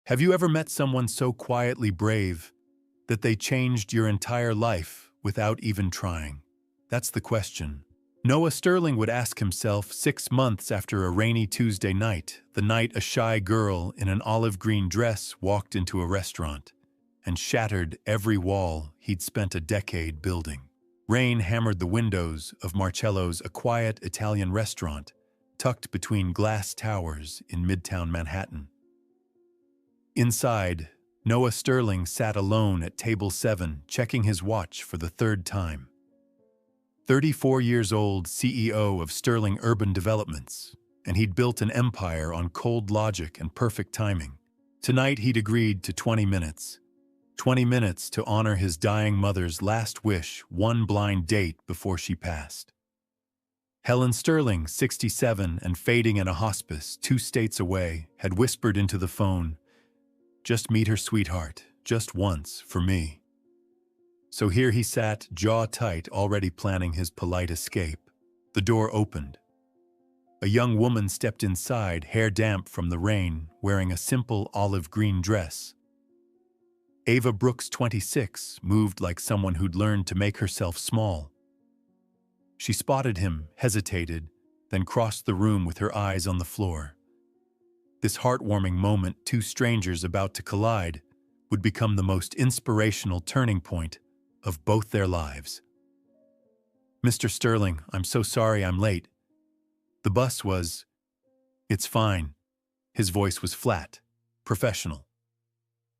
Have you ever met someone so quietly brave that they changed your entire life without even trying? That's the question Noah Sterling would ask himself 6 months after a rainy Tuesday night, the night a shy girl in an olive green dress walked into a restaurant and shattered every wall he'd spent a decade building. Rain hammered the windows of Marcello's, a quiet Italian restaurant tucked between glass towers in Midtown Manhattan. Inside, Noah Sterling sat alone at table 7, checking his watch for the third time. 34 years old, CEO of Sterling Urban Developments, and he'd built an empire on cold logic and perfect timing. Tonight he'd agreed to 20 minutes. 20 minutes to honor his dying mother's last wish, one blind date before she passed. Helen Sterling, 67 and fading in a hospice 2 states away, had whispered into the phone, "Just meet her sweetheart, just once, for me." So here he sat, jaw tight, already planning his polite escape. The door opened. A young woman stepped inside, hair damp from the rain, wearing a simple olive green dress. Ava Brooks, 26, moved like someone who'd learned to make herself small. She spotted him, hesitated, then crossed the room with her eyes on the floor. This heartwarming moment, 2 strangers about to collide, would become the most inspirational turning point of both their lives. "Mr. Sterling, I'm so sorry I'm late. The bus was..." "It's fine." His voice was flat, professional.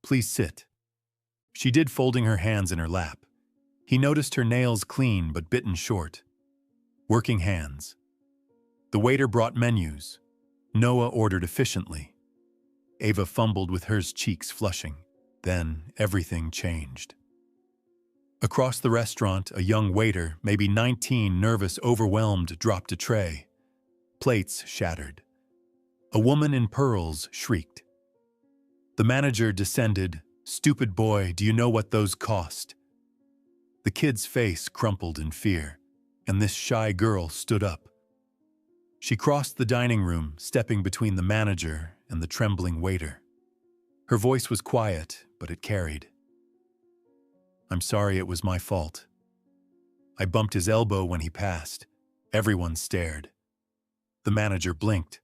"Please sit." She did, folding her hands in her lap. He noticed her nails clean but bitten short. Working hands. The waiter brought menus. Noah ordered efficiently. Ava fumbled with hers, cheeks flushing. Then everything changed. Across the restaurant, a young waiter, maybe 19, nervous, overwhelmed, dropped a tray. Plates shattered. A woman in pearls shrieked. The manager descended. "Stupid boy, do you know what those cost?" The kid's face crumpled in fear, and this shy girl stood up. She crossed the dining room, stepping between the manager and the trembling waiter. Her voice was quiet, but it carried. "I'm sorry, it was my fault. I bumped his elbow when he passed." Everyone stared. The manager blinked.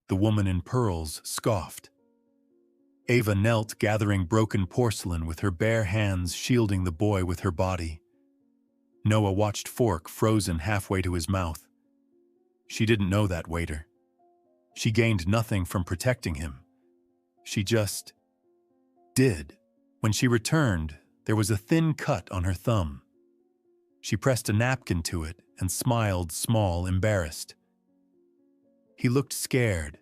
The woman in pearls scoffed. Ava knelt, gathering broken porcelain with her bare hands, shielding the boy with her body. Noah watched, fork frozen halfway to his mouth. She didn't know that waiter. She gained nothing from protecting him. She just did. When she returned, there was a thin cut on her thumb. She pressed a napkin to it and smiled, small, embarrassed. He looked scared.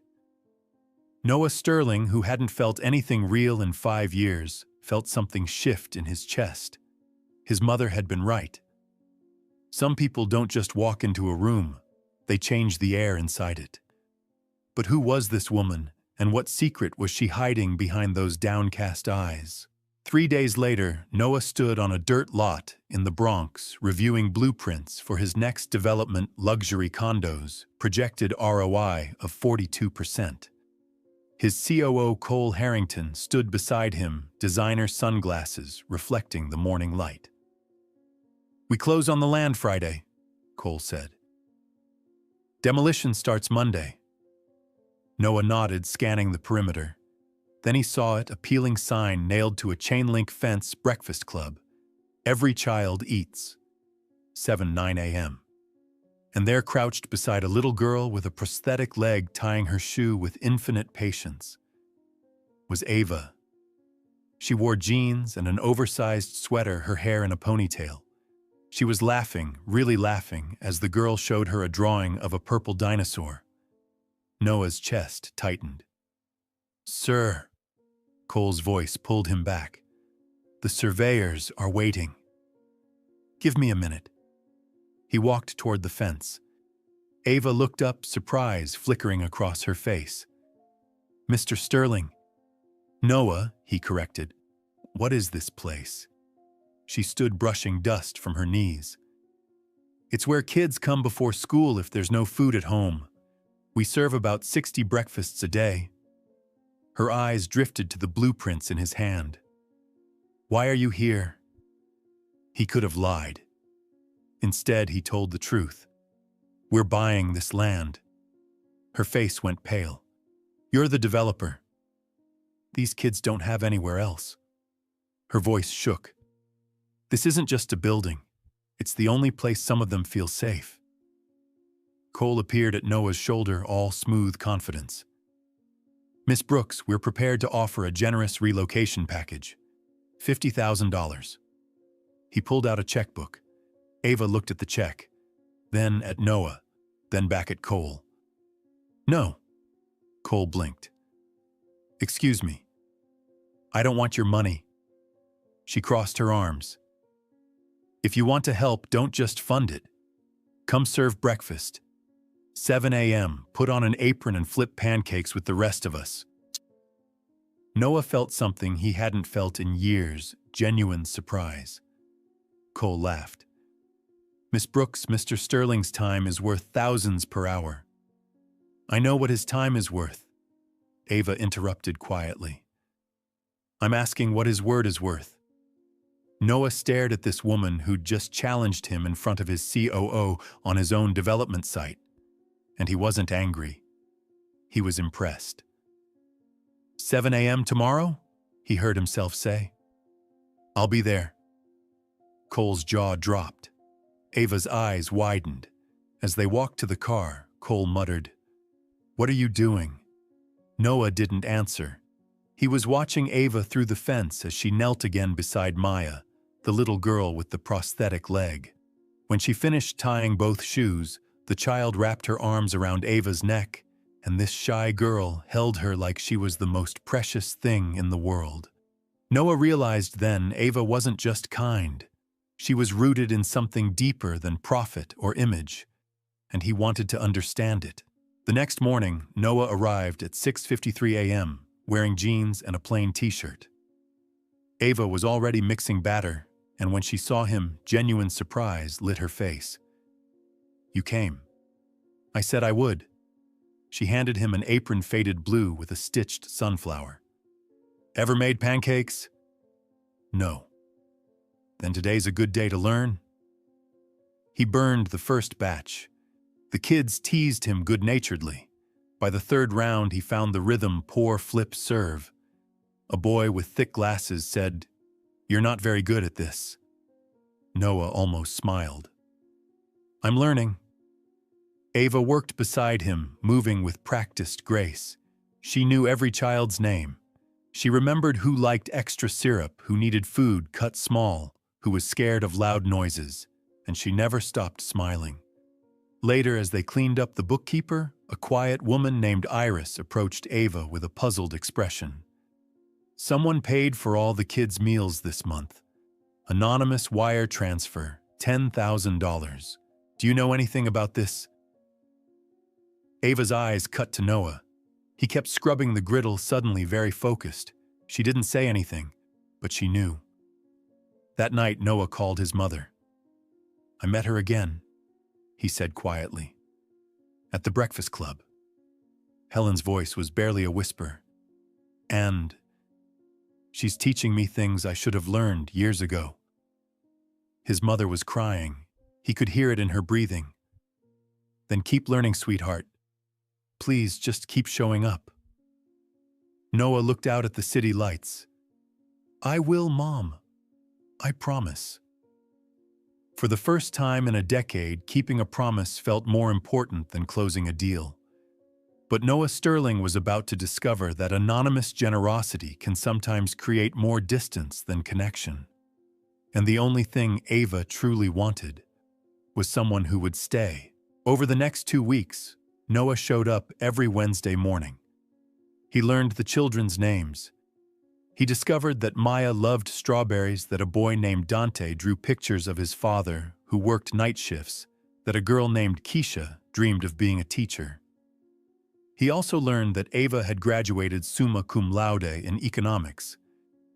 Noah Sterling, who hadn't felt anything real in 5 years, felt something shift in his chest. His mother had been right. Some people don't just walk into a room, they change the air inside it. But who was this woman, and what secret was she hiding behind those downcast eyes? 3 days later, Noah stood on a dirt lot in the Bronx, reviewing blueprints for his next development, luxury condos, projected ROI of 42%. His COO, Cole Harrington, stood beside him, designer sunglasses reflecting the morning light. "We close on the land Friday," Cole said. "Demolition starts Monday." Noah nodded, scanning the perimeter. Then he saw it, a peeling sign nailed to a chain-link fence, breakfast club. "Every child eats. 7-9 a.m. And there, crouched beside a little girl with a prosthetic leg tying her shoe with infinite patience, was Ava. She wore jeans and an oversized sweater, her hair in a ponytail. She was laughing, really laughing, as the girl showed her a drawing of a purple dinosaur. Noah's chest tightened. "Sir," Cole's voice pulled him back. "The surveyors are waiting." "Give me a minute." He walked toward the fence. Ava looked up, surprise flickering across her face. "Mr. Sterling." "Noah," he corrected. "What is this place?" She stood, brushing dust from her knees. "It's where kids come before school if there's no food at home. We serve about 60 breakfasts a day." Her eyes drifted to the blueprints in his hand. "Why are you here?" He could have lied. Instead, he told the truth. "We're buying this land." Her face went pale. "You're the developer. These kids don't have anywhere else." Her voice shook. "This isn't just a building. It's the only place some of them feel safe." Cole appeared at Noah's shoulder, all smooth confidence. "Miss Brooks, we're prepared to offer a generous relocation package. $50,000. He pulled out a checkbook. Ava looked at the check, then at Noah, then back at Cole. "No." Cole blinked. "Excuse me. I don't want your money." She crossed her arms. "If you want to help, don't just fund it. Come serve breakfast. 7 a.m., put on an apron and flip pancakes with the rest of us." Noah felt something he hadn't felt in years, genuine surprise. Cole laughed. "Miss Brooks, Mr. Sterling's time is worth thousands per hour." "I know what his time is worth," Ava interrupted quietly. "I'm asking what his word is worth." Noah stared at this woman who'd just challenged him in front of his COO on his own development site. And he wasn't angry. He was impressed. 7 a.m. tomorrow? He heard himself say. "I'll be there." Cole's jaw dropped. Ava's eyes widened. As they walked to the car, Cole muttered, "What are you doing?" Noah didn't answer. He was watching Ava through the fence as she knelt again beside Maya, the little girl with the prosthetic leg. When she finished tying both shoes, the child wrapped her arms around Ava's neck, and this shy girl held her like she was the most precious thing in the world. Noah realized then Ava wasn't just kind. She was rooted in something deeper than profit or image, and he wanted to understand it. The next morning, Noah arrived at 6:53 a.m., wearing jeans and a plain t-shirt. Ava was already mixing batter, and when she saw him, genuine surprise lit her face. "You came." "I said I would." She handed him an apron faded blue with a stitched sunflower. "Ever made pancakes?" "No." "Then today's a good day to learn." He burned the first batch. The kids teased him good-naturedly. By the third round, he found the rhythm pour, flip, serve. A boy with thick glasses said, "You're not very good at this." Noah almost smiled. "I'm learning." Ava worked beside him, moving with practiced grace. She knew every child's name. She remembered who liked extra syrup, who needed food cut small, who was scared of loud noises, and she never stopped smiling. Later, as they cleaned up the bookkeeper, a quiet woman named Iris approached Ava with a puzzled expression. "Someone paid for all the kids' meals this month. Anonymous wire transfer, $10,000. Do you know anything about this?" Ava's eyes cut to Noah. He kept scrubbing the griddle, suddenly very focused. She didn't say anything, but she knew. That night, Noah called his mother. "I met her again," he said quietly. "At the breakfast club." Helen's voice was barely a whisper. "And she's teaching me things I should have learned years ago." His mother was crying. He could hear it in her breathing. "Then keep learning, sweetheart. Please just keep showing up." Noah looked out at the city lights. "I will, Mom. I promise." For the first time in a decade, keeping a promise felt more important than closing a deal. But Noah Sterling was about to discover that anonymous generosity can sometimes create more distance than connection. And the only thing Ava truly wanted was someone who would stay. Over the next 2 weeks, Noah showed up every Wednesday morning. He learned the children's names. He discovered that Maya loved strawberries, that a boy named Dante drew pictures of his father, who worked night shifts, that a girl named Keisha dreamed of being a teacher. He also learned that Ava had graduated summa cum laude in economics,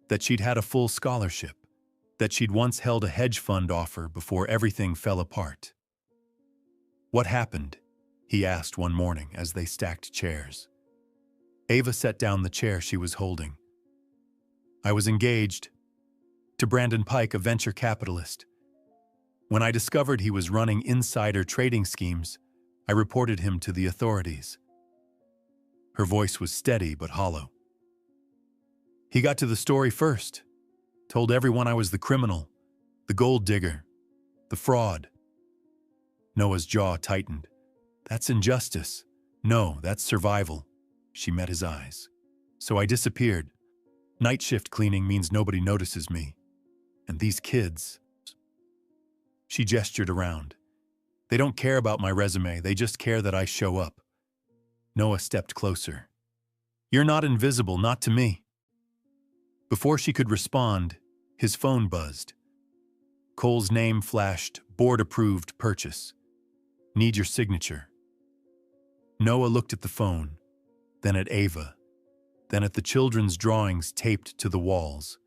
that she'd had a full scholarship, that she'd once held a hedge fund offer before everything fell apart. "What happened?" he asked one morning as they stacked chairs. Ava set down the chair she was holding. I was engaged to Brandon Pike, a venture capitalist. When I discovered he was running insider trading schemes, I reported him to the authorities. Her voice was steady but hollow. He got to the story first, told everyone I was the criminal, the gold digger, the fraud. Noah's jaw tightened. That's injustice. No, that's survival. She met his eyes. So I disappeared. Night shift cleaning means nobody notices me. And these kids... She gestured around. They don't care about my resume, they just care that I show up. Noah stepped closer. You're not invisible, not to me. Before she could respond, his phone buzzed. Cole's name flashed, board-approved purchase. Need your signature. Noah looked at the phone, then at Ava, then at the children's drawings taped to the walls.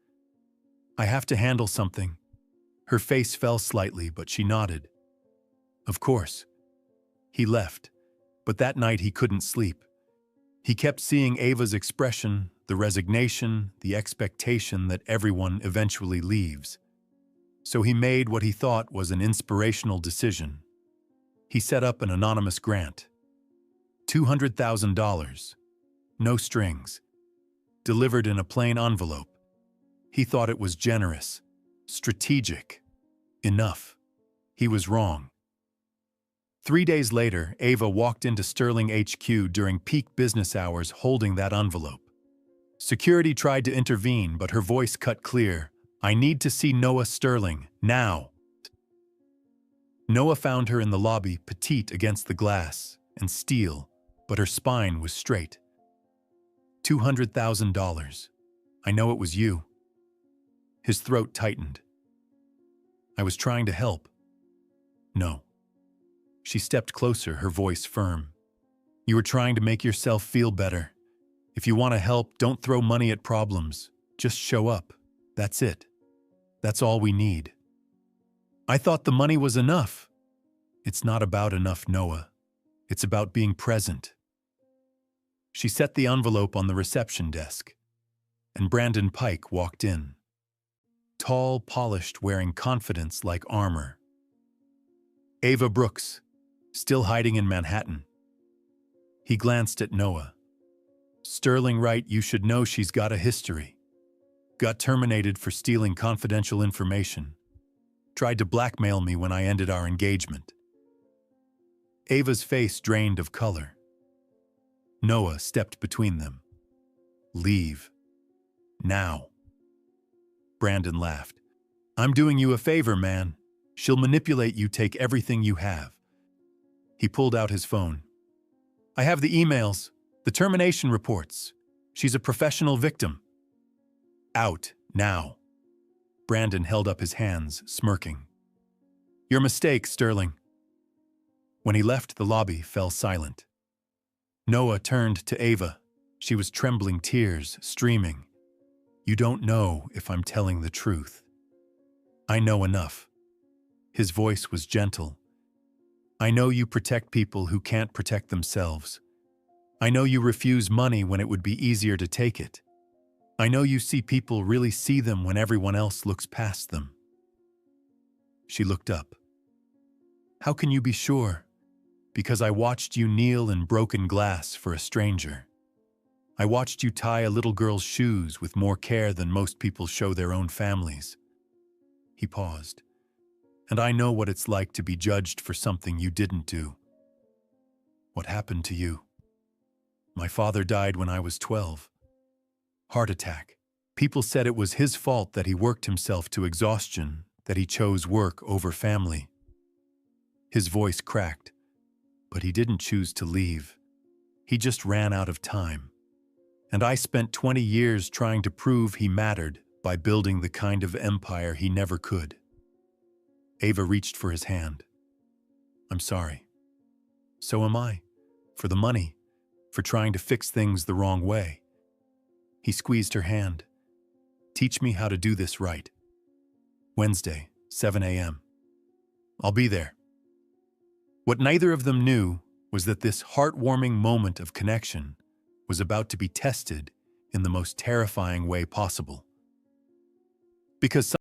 I have to handle something. Her face fell slightly, but she nodded. Of course. He left, but that night he couldn't sleep. He kept seeing Ava's expression, the resignation, the expectation that everyone eventually leaves. So he made what he thought was an inspirational decision. He set up an anonymous grant. $200,000. No strings. Delivered in a plain envelope. He thought it was generous, strategic, enough. He was wrong. 3 days later, Ava walked into Sterling HQ during peak business hours holding that envelope. Security tried to intervene, but her voice cut clear. I need to see Noah Sterling, now. Noah found her in the lobby, petite against the glass and steel, but her spine was straight. $200,000. I know it was you. His throat tightened. I was trying to help. No. She stepped closer, her voice firm. You were trying to make yourself feel better. If you want to help, don't throw money at problems. Just show up. That's it. That's all we need. I thought the money was enough. It's not about enough, Noah. It's about being present. She set the envelope on the reception desk, and Brandon Pike walked in. Tall, polished, wearing confidence like armor. Ava Brooks, still hiding in Manhattan. He glanced at Noah. Sterling Wright, you should know she's got a history. Got terminated for stealing confidential information. Tried to blackmail me when I ended our engagement. Ava's face drained of color. Noah stepped between them. Leave. Now. Brandon laughed. I'm doing you a favor, man. She'll manipulate you, take everything you have. He pulled out his phone. I have the emails, the termination reports. She's a professional victim. Out, now. Brandon held up his hands, smirking. Your mistake, Sterling. When he left, the lobby fell silent. Noah turned to Ava. She was trembling, tears streaming. You don't know if I'm telling the truth. I know enough. His voice was gentle. I know you protect people who can't protect themselves. I know you refuse money when it would be easier to take it. I know you see people really see them when everyone else looks past them. She looked up. How can you be sure? Because I watched you kneel in broken glass for a stranger. I watched you tie a little girl's shoes with more care than most people show their own families. He paused. And I know what it's like to be judged for something you didn't do. What happened to you? My father died when I was 12. Heart attack. People said it was his fault that he worked himself to exhaustion, that he chose work over family. His voice cracked, but he didn't choose to leave. He just ran out of time. And I spent 20 years trying to prove he mattered by building the kind of empire he never could. Ava reached for his hand. I'm sorry. So am I. For the money. For trying to fix things the wrong way. He squeezed her hand. Teach me how to do this right. Wednesday, 7 a.m. I'll be there. What neither of them knew was that this heartwarming moment of connection was about to be tested in the most terrifying way possible. Because